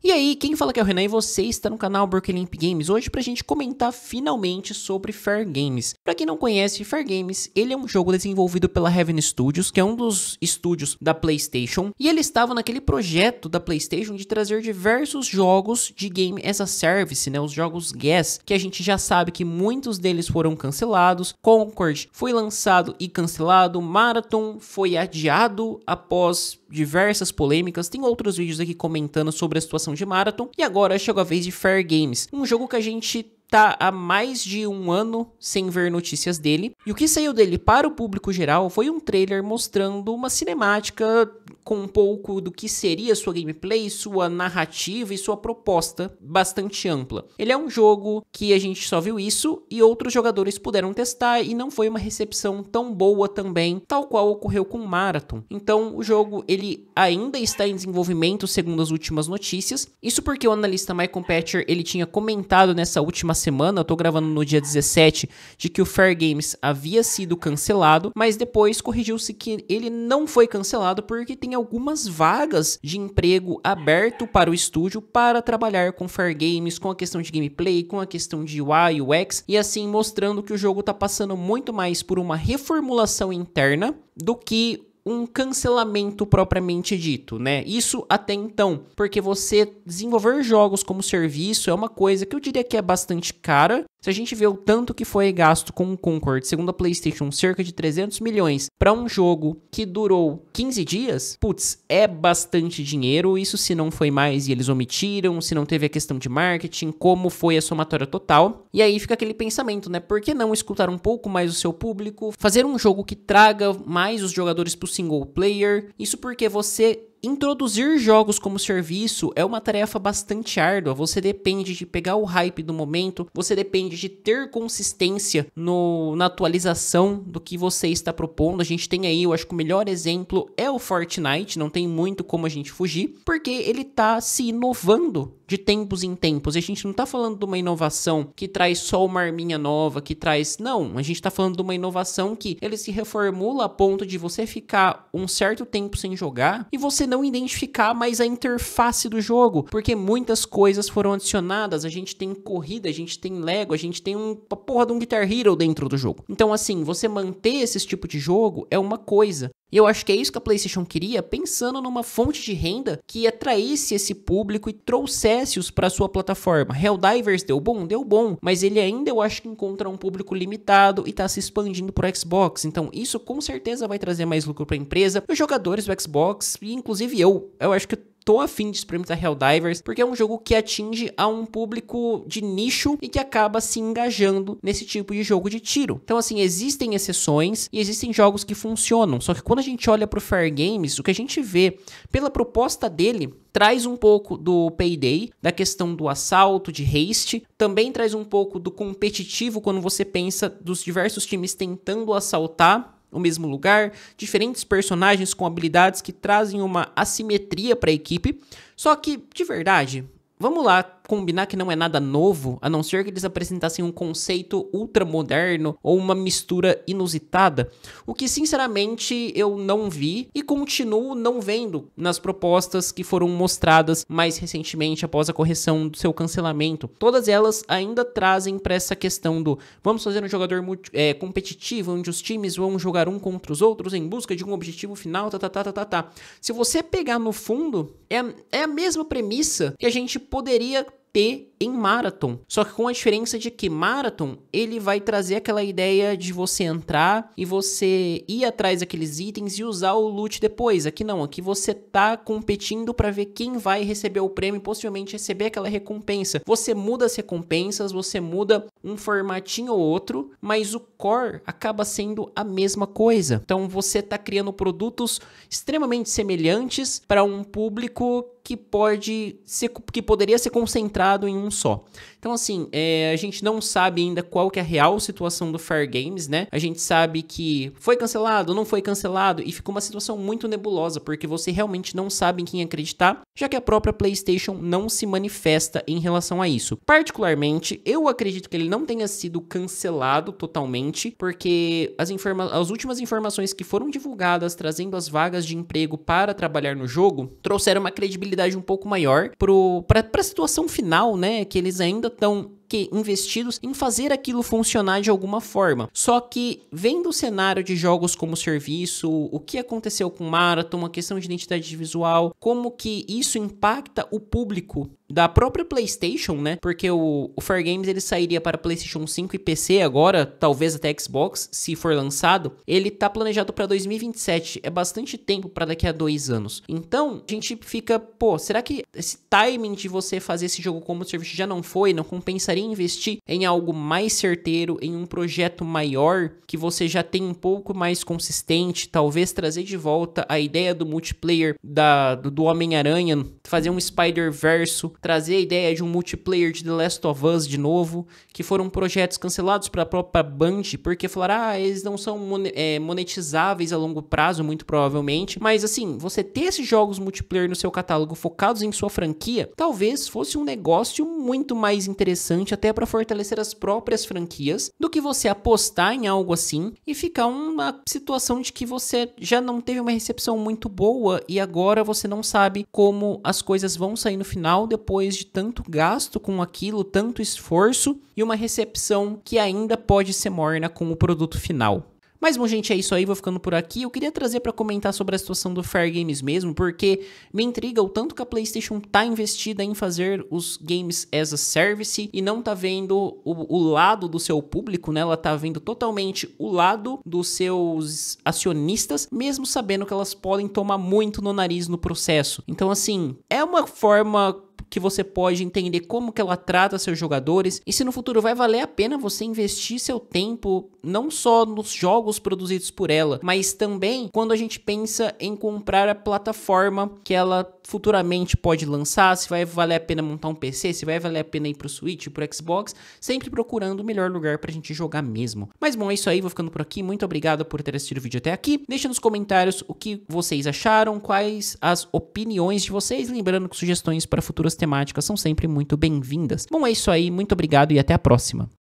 E aí, quem fala que é o Renan e você está no canal Burkelimp Games hoje pra gente comentar finalmente sobre Fair Games. Pra quem não conhece, Fair Games, ele é um jogo desenvolvido pela Heaven Studios, que é um dos estúdios da PlayStation, e ele estava naquele projeto da PlayStation de trazer diversos jogos de Game as a Service, né, os jogos GaaS, que a gente já sabe que muitos deles foram cancelados. Concord foi lançado e cancelado, Marathon foi adiado após diversas polêmicas. Tem outros vídeos aqui comentando sobre a situação de Marathon, e agora chegou a vez de Fair Games, um jogo que a gente tá há mais de um ano sem ver notícias dele, e o que saiu dele para o público geral foi um trailer mostrando uma cinemática com um pouco do que seria sua gameplay, sua narrativa e sua proposta bastante ampla. Ele é um jogo que a gente só viu isso e outros jogadores puderam testar e não foi uma recepção tão boa também, tal qual ocorreu com Marathon. Então o jogo ele ainda está em desenvolvimento segundo as últimas notícias, isso porque o analista Michael Patcher ele tinha comentado nessa última semana, eu tô gravando no dia 17, de que o Fair Games havia sido cancelado, mas depois corrigiu-se que ele não foi cancelado porque tem algumas vagas de emprego aberto para o estúdio para trabalhar com Fair Games, com a questão de gameplay, com a questão de UI, UX, e assim mostrando que o jogo tá passando muito mais por uma reformulação interna do que um cancelamento propriamente dito, né? Isso até então, porque você desenvolver jogos como serviço é uma coisa que eu diria que é bastante cara. Se a gente vê o tanto que foi gasto com o Concord, segundo a PlayStation, cerca de 300 milhões para um jogo que durou 15 dias, putz, é bastante dinheiro. Isso se não foi mais e eles omitiram, se não teve a questão de marketing, como foi a somatória total. E aí fica aquele pensamento, né? Por que não escutar um pouco mais o seu público? Fazer um jogo que traga mais os jogadores pro single player? Isso porque você introduzir jogos como serviço é uma tarefa bastante árdua. Você depende de pegar o hype do momento, você depende de ter consistência na atualização do que você está propondo. A gente tem aí, eu acho que o melhor exemplo é o Fortnite, não tem muito como a gente fugir, porque ele tá se inovando de tempos em tempos. A gente não tá falando de uma inovação que traz só uma arminha nova, que traz... Não, a gente tá falando de uma inovação que ele se reformula a ponto de você ficar um certo tempo sem jogar e você não identificar mais a interface do jogo, porque muitas coisas foram adicionadas. A gente tem corrida, a gente tem Lego, a gente tem uma porra de um Guitar Hero dentro do jogo. Então assim, você manter esse tipo de jogo é uma coisa. E eu acho que é isso que a PlayStation queria, pensando numa fonte de renda que atraísse esse público e trouxesse-os para sua plataforma. Helldivers deu bom, mas ele ainda eu acho que encontra um público limitado e está se expandindo para o Xbox. Então isso com certeza vai trazer mais lucro para a empresa, os jogadores do Xbox e inclusive eu acho que tô afim de experimentar Helldivers, porque é um jogo que atinge a um público de nicho e que acaba se engajando nesse tipo de jogo de tiro. Então assim, existem exceções e existem jogos que funcionam, só que quando a gente olha pro Fair Games, o que a gente vê pela proposta dele traz um pouco do Payday, da questão do assalto, de haste, também traz um pouco do competitivo quando você pensa dos diversos times tentando assaltar o mesmo lugar, diferentes personagens com habilidades que trazem uma assimetria para a equipe. Só que, de verdade, vamos lá combinar que não é nada novo, a não ser que eles apresentassem um conceito ultramoderno ou uma mistura inusitada, o que sinceramente eu não vi e continuo não vendo nas propostas que foram mostradas mais recentemente após a correção do seu cancelamento. Todas elas ainda trazem para essa questão do vamos fazer um jogador competitivo, onde os times vão jogar um contra os outros em busca de um objetivo final, Se você pegar no fundo, é a mesma premissa que a gente poderia ter em Marathon, só que com a diferença de que Marathon, ele vai trazer aquela ideia de você entrar e você ir atrás daqueles itens e usar o loot depois. Aqui não, aqui você tá competindo para ver quem vai receber o prêmio e possivelmente receber aquela recompensa. Você muda as recompensas, você muda um formatinho ou outro, mas o core acaba sendo a mesma coisa. Então você tá criando produtos extremamente semelhantes para um público que poderia ser concentrado em um só. Então assim, a gente não sabe ainda qual que é a real situação do Fair Games, né? A gente sabe que foi cancelado, não foi cancelado, e ficou uma situação muito nebulosa, porque você realmente não sabe em quem acreditar. já que a própria PlayStation não se manifesta em relação a isso. Particularmente, eu acredito que ele não tenha sido cancelado totalmente, porque as últimas informações que foram divulgadas trazendo as vagas de emprego para trabalhar no jogo trouxeram uma credibilidade um pouco maior para a situação final, né? Que eles ainda estão investidos em fazer aquilo funcionar de alguma forma. Só que, vendo o cenário de jogos como serviço, o que aconteceu com Marathon, a questão de identidade visual, como que isso impacta o público da própria PlayStation, né? Porque o Fair Games ele sairia para PlayStation 5 e PC agora, talvez até Xbox, se for lançado. Ele tá planejado para 2027, é bastante tempo para daqui a 2 anos. Então, a gente fica, pô, será que esse timing de você fazer esse jogo como serviço já não foi? Não compensaria investir em algo mais certeiro, em um projeto maior, que você já tem um pouco mais consistente, talvez trazer de volta a ideia do multiplayer do Homem-Aranha, fazer um Spider-Verso, trazer a ideia de um multiplayer de The Last of Us de novo, que foram projetos cancelados para a própria Band, porque falaram, eles não são monetizáveis a longo prazo, muito provavelmente, mas assim, você ter esses jogos multiplayer no seu catálogo focados em sua franquia, talvez fosse um negócio muito mais interessante até para fortalecer as próprias franquias, do que você apostar em algo assim e ficar uma situação de que você já não teve uma recepção muito boa e agora você não sabe como as coisas vão sair no final depois de tanto gasto com aquilo, tanto esforço e uma recepção que ainda pode ser morna com o produto final. Mas, bom, gente, é isso aí, vou ficando por aqui. Eu queria trazer para comentar sobre a situação do Fair Games mesmo, porque me intriga o tanto que a PlayStation tá investida em fazer os games as a service e não tá vendo o lado do seu público, né? Ela tá vendo totalmente o lado dos seus acionistas, mesmo sabendo que elas podem tomar muito no nariz no processo. Então, assim, é uma forma que você pode entender como que ela trata seus jogadores e se no futuro vai valer a pena você investir seu tempo não só nos jogos produzidos por ela, mas também quando a gente pensa em comprar a plataforma que ela futuramente pode lançar, se vai valer a pena montar um PC, se vai valer a pena ir pro Switch, pro Xbox, sempre procurando o melhor lugar pra gente jogar mesmo. Mas bom, é isso aí, vou ficando por aqui, muito obrigado por ter assistido o vídeo até aqui, deixa nos comentários o que vocês acharam, quais as opiniões de vocês, lembrando que sugestões para futuras temáticas são sempre muito bem-vindas. Bom, é isso aí, muito obrigado e até a próxima.